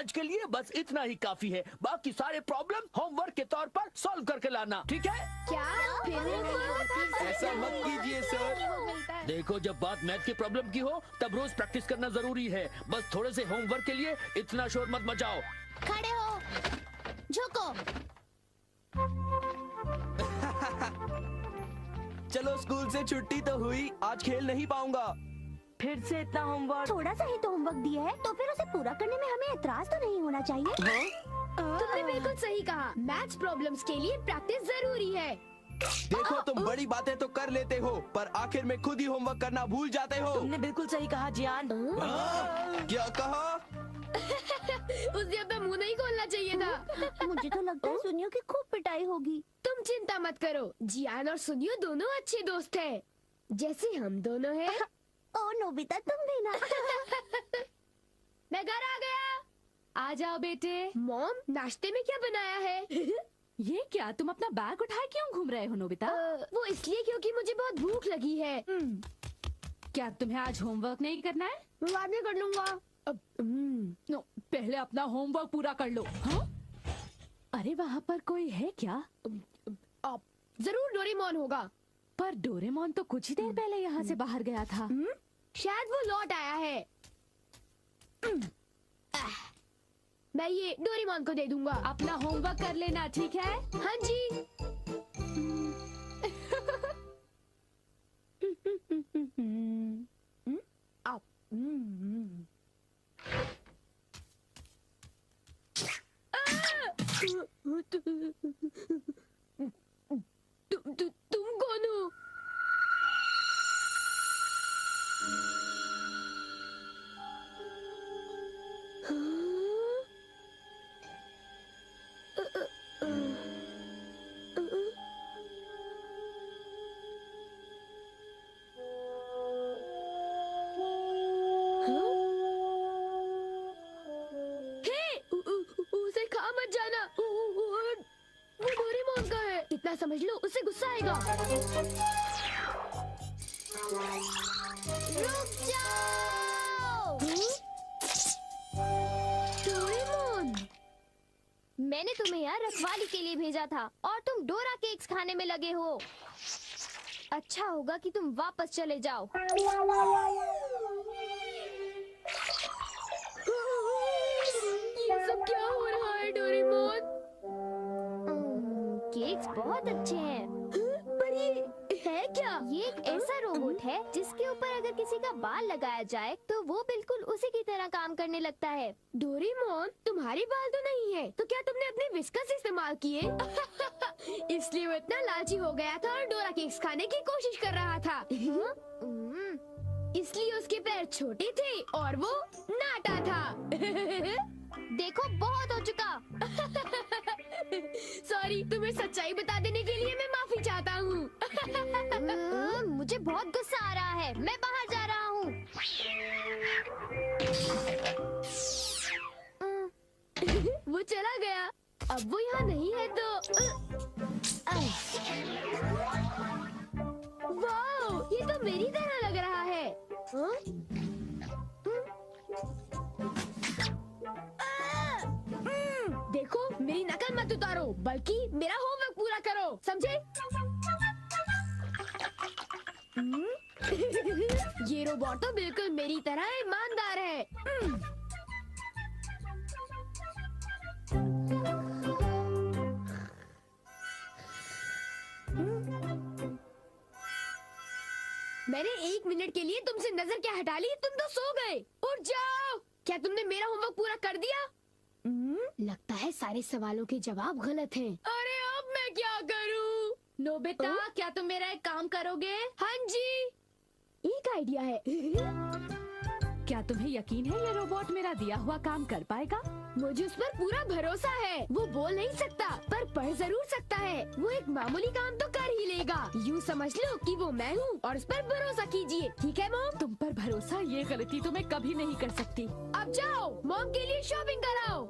आज के लिए बस इतना ही काफी है। बाकी सारे प्रॉब्लम होमवर्क के तौर पर सॉल्व करके लाना, ठीक है? क्या ऐसा मत कीजिए सर। देखो, जब बात मैथ की प्रॉब्लम की हो तब रोज प्रैक्टिस करना जरूरी है। बस थोड़े से होमवर्क के लिए इतना शोर मत मचाओ। खड़े हो, झुको। चलो, स्कूल से छुट्टी तो हुई, आज खेल नहीं पाऊंगा। फिर से इतना होमवर्क। थोड़ा सा ही तो होमवर्क दिया है तो फिर उसे पूरा करने में हमें एतराज तो नहीं होना चाहिए। तुमने बिल्कुल सही कहा, मैथ्स प्रॉब्लम्स के लिए प्रैक्टिस जरूरी है। देखो, तुम बड़ी बातें तो कर लेते हो पर आखिर में खुद ही होमवर्क करना भूल जाते हो। तुमने बिल्कुल सही कहा जियान। क्या कहा? उसे अपना मुंह नहीं खोलना चाहिए था। मुझे तो लगता है सुनियो की खूब पिटाई होगी। तुम चिंता मत करो, जियान और सुनियो दोनों अच्छे दोस्त हैं, जैसे हम दोनों हैं। ओ नोबिता, तुम भी ना। मैं घर आ गया। आ जाओ बेटे। मॉम, नाश्ते में क्या बनाया है? ये क्या, तुम अपना बैग उठाए क्यों घूम रहे हो नोबिता? वो इसलिए क्योंकि मुझे बहुत भूख लगी है। क्या तुम्हें आज होमवर्क नहीं करना है? मैं बाद में कर लूंगा। नो, पहले अपना होमवर्क पूरा कर लो। हाँ? अरे वहाँ पर कोई है क्या? जरूर डोरेमोन होगा। पर डोरेमोन तो कुछ ही देर पहले यहाँ से बाहर गया था। शायद वो लौट आया है। मैं ये डोरेमोन को दे दूंगा। अपना होमवर्क कर लेना, ठीक है? हाँ जी। तुम कौन हो? उसे खा मत जाना, वो डोरेमोन का है। इतना समझ लो, उसे गुस्सा आएगा। रुक जाओ। डोरेमोन, मैंने तुम्हें यहाँ रखवाली के लिए भेजा था और तुम डोरा केक्स खाने में लगे हो। अच्छा होगा कि तुम वापस चले जाओ। ये सब क्या हो रहा है डोरेमोन? केक्स बहुत अच्छे हैं। पर ये है क्या? ये एक ऐसा रोबोट है जिसके ऊपर अगर किसी का बाल लगाया जाए तो वो बिल्कुल उसी की तरह काम करने लगता है। डोरेमोन, तुम्हारे बाल तो नहीं है, तो क्या तुमने अपने विस्कस इस्तेमाल किए? इसलिए वो इतना लालची हो गया था और डोरा केक्स खाने की कोशिश कर रहा था। इसलिए उसके पैर छोटे थे और वो नाटा था। देखो, बहुत हो चुका। सॉरी, तुम्हें सच्चाई बता देने के लिए मैं माफी चाहता हूँ। मुझे बहुत गुस्सा आ रहा है, मैं बाहर जा रहा हूँ। वो चला गया। अब वो यहाँ नहीं है तो वाह, ये तो मेरी तरह लग रहा है। देखो, मेरी नकल मत उतारो, बल्कि मेरा होमवर्क पूरा करो, समझे? ये रोबोट तो बिल्कुल मेरी तरह ईमानदार है। मैंने 1 मिनट के लिए तुमसे नजर क्या हटा ली, तुम तो सो गए। उठ जाओ। क्या तुमने मेरा होमवर्क पूरा कर दिया? लगता है सारे सवालों के जवाब गलत हैं। अरे अब मैं क्या करूं? नोबिता, क्या तुम मेरा एक काम करोगे? हाँ जी, एक आइडिया है। क्या तुम्हें यकीन है ये रोबोट मेरा दिया हुआ काम कर पाएगा? मुझे उस पर पूरा भरोसा है। वो बोल नहीं सकता पर पढ़ जरूर सकता है। वो एक मामूली काम तो कर ही लेगा। यूँ समझ लो कि वो मैं हूँ और उस पर भरोसा कीजिए, ठीक है मॉम? तुम पर भरोसा, ये गलती तो मैं कभी नहीं कर सकती। अब जाओ, मॉम के लिए शॉपिंग कराओ।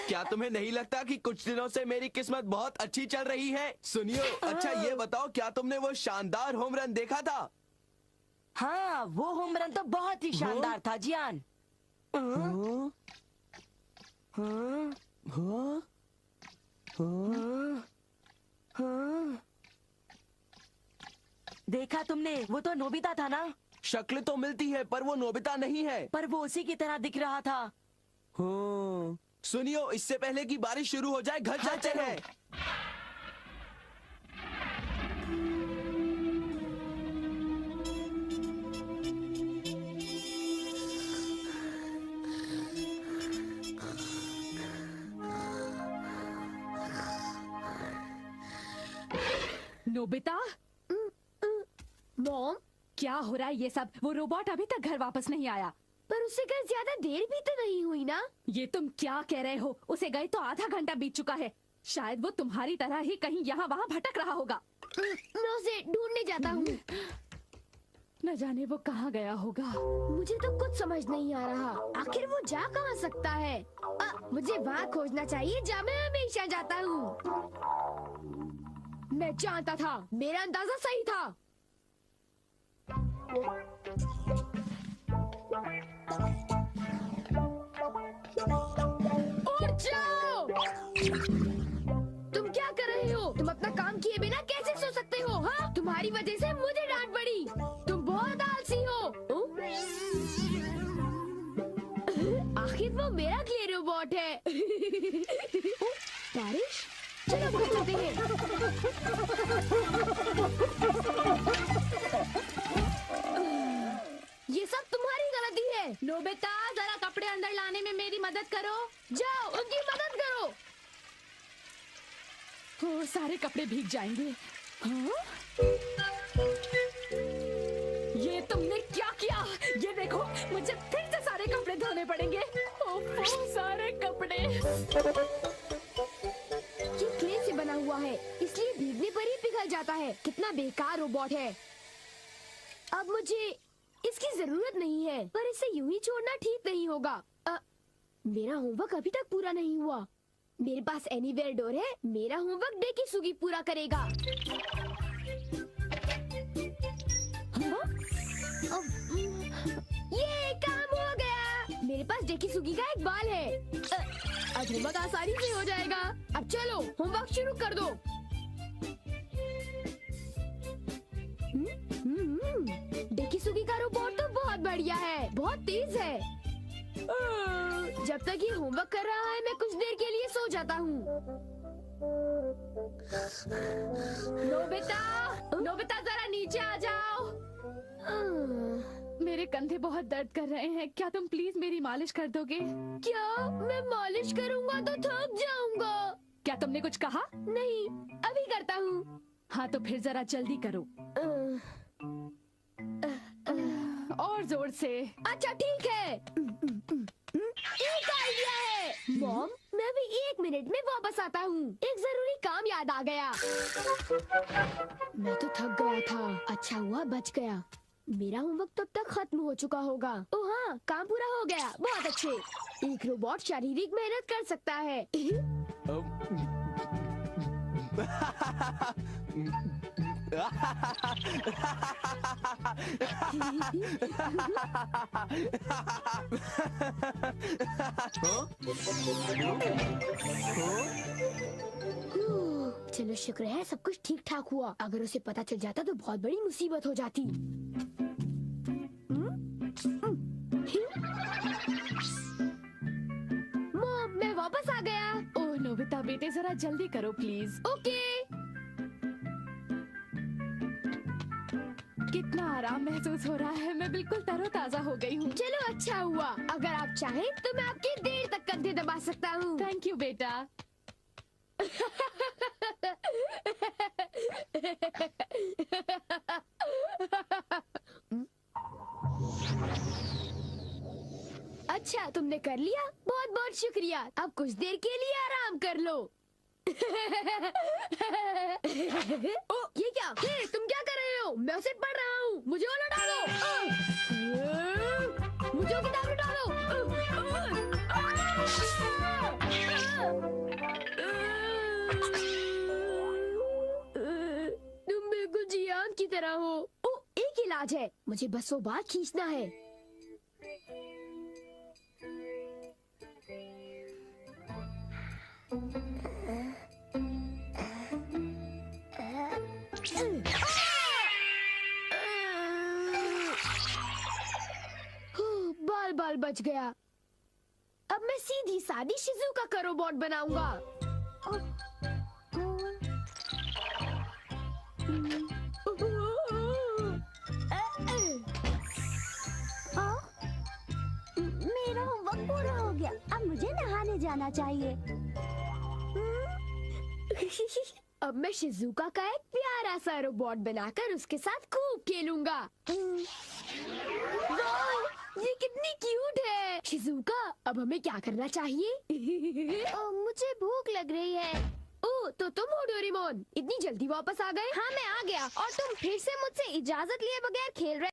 क्या तुम्हें नहीं लगता कि कुछ दिनों से मेरी किस्मत बहुत अच्छी चल रही है? सुनियो, अच्छा ये बताओ, क्या तुमने वो शानदार होम रन देखा था? हाँ, वो होम रन तो बहुत ही शानदार था जियान। हाँ? हाँ, हाँ? हाँ, हाँ। देखा तुमने? वो तो नोबिता था ना? शक्ल तो मिलती है पर वो नोबिता नहीं है। पर वो उसी की तरह दिख रहा था। हाँ। सुनियो, इससे पहले कि बारिश शुरू हो जाए घर हाँ, चलते चलो। हैं। नोबिता, मॉम, क्या हो रहा है ये सब? वो रोबोट अभी तक घर वापस नहीं आया। पर उससे कल ज्यादा देर भी तो नहीं हुई ना। ये तुम क्या कह रहे हो? उसे गए तो आधा घंटा बीत चुका है। शायद वो तुम्हारी तरह ही कहीं यहाँ वहाँ भटक रहा होगा। मैं उसे ढूंढने जाता हूँ। न जाने वो कहाँ गया होगा। मुझे तो कुछ समझ नहीं आ रहा, आखिर वो जा कहाँ सकता है? मुझे वहाँ खोजना चाहिए जहाँ मैं हमेशा जाता हूँ। मैं जानता था, मेरा अंदाजा सही था। उठ जाओ! तुम क्या कर रहे हो? तुम अपना काम किए बिना कैसे सो सकते हो? हाँ, तुम्हारी वजह से मुझे डांट पड़ी। तुम बहुत आलसी हो। आखिर वो मेरा क्ले रोबोट है। बारिश, चलो घर चलते हैं। ये सब तुम्हारी गलती है। नोबिता, जरा कपड़े अंदर लाने में मेरी मदद करो। जाओ, उनकी मदद करो। ओ, सारे कपड़े भीग जाएंगे। हाँ? ये तुमने क्या किया? ये देखो, मुझे फिर से सारे कपड़े धोने पड़ेंगे। ओह, सारे कपड़े। ये क्ले से बना हुआ है, इसलिए भीगने पर ही पिघल जाता है। कितना बेकार रोबोट है। अब मुझे इसकी जरूरत नहीं है, पर इसे यूं ही छोड़ना ठीक नहीं होगा। मेरा होमवर्क अभी तक पूरा नहीं हुआ। मेरे पास एनीवेयर डोर है। मेरा होमवर्क डेकिसुगी पूरा करेगा। ये काम हो गया। मेरे पास डेकिसुगी का एक बाल है। आज होमवर्क आसानी से हो जाएगा। अब चलो, होमवर्क शुरू कर दो। डेकिसुगी का रोबोट तो बहुत बढ़िया है, बहुत तेज है। जब तक ये होमवर्क कर रहा है, मैं कुछ देर के लिए सो जाता हूँ। नोबिता, नोबिता, जरा नीचे आ जाओ। मेरे कंधे बहुत दर्द कर रहे हैं। क्या तुम प्लीज मेरी मालिश कर दोगे? क्या? मैं मालिश करूँगा तो थक जाऊंगा। क्या तुमने कुछ कहा? नहीं, अभी करता हूँ। हाँ, तो फिर जरा जल्दी करो और जोर से। अच्छा ठीक है। एक आइडिया है। मॉम, मैं भी 1 मिनट में वापस आता हूँ। एक जरूरी काम याद आ गया। मैं तो थक गया था। अच्छा हुआ बच गया। मेरा होमवर्क तब तक खत्म हो चुका होगा। ओह हाँ, काम पूरा हो गया। बहुत अच्छे। एक रोबोट शारीरिक मेहनत कर सकता है। चलो शुक्र है सब कुछ ठीक ठाक हुआ। अगर उसे पता चल जाता तो बहुत बड़ी मुसीबत हो जाती। मॉम, मैं वापस आ गया। ओह नोबिता बेटे, जरा जल्दी करो प्लीज। ओके। कितना आराम महसूस हो रहा है। मैं बिल्कुल तरोताजा हो गई हूँ। चलो अच्छा हुआ। अगर आप चाहें तो मैं आपके देर तक कंधे दबा सकता हूँ। थैंक यू बेटा। अच्छा, तुमने कर लिया? बहुत बहुत शुक्रिया। अब कुछ देर के लिए आराम कर लो। ओ, ये क्या? हे, तुम क्या कर रहे हो? मैं उसे पढ़ रहा हूँ। मुझे वो लौटा दो। मुझे वो किताब लौटा दो। तरह हो। ओ, एक इलाज है, मुझे बसों बार खींचना है। बाल बाल बच गया। अब मैं सीधी सादी शिजुका का रोबोट बनाऊंगा। मेरा होमवर्क पूरा हो गया, अब मुझे नहाने जाना चाहिए। अब मैं शिजुका का एक प्यारा सा रोबोट बनाकर उसके साथ खूब खेलूंगा। वाह, ये कितनी क्यूट है। शिजुका, अब हमें क्या करना चाहिए? मुझे भूख लग रही है। ओ, तो तुम हो डोरेमोन, इतनी जल्दी वापस आ गए? हाँ, मैं आ गया और तुम फिर से मुझसे इजाजत लिए बगैर खेल रहे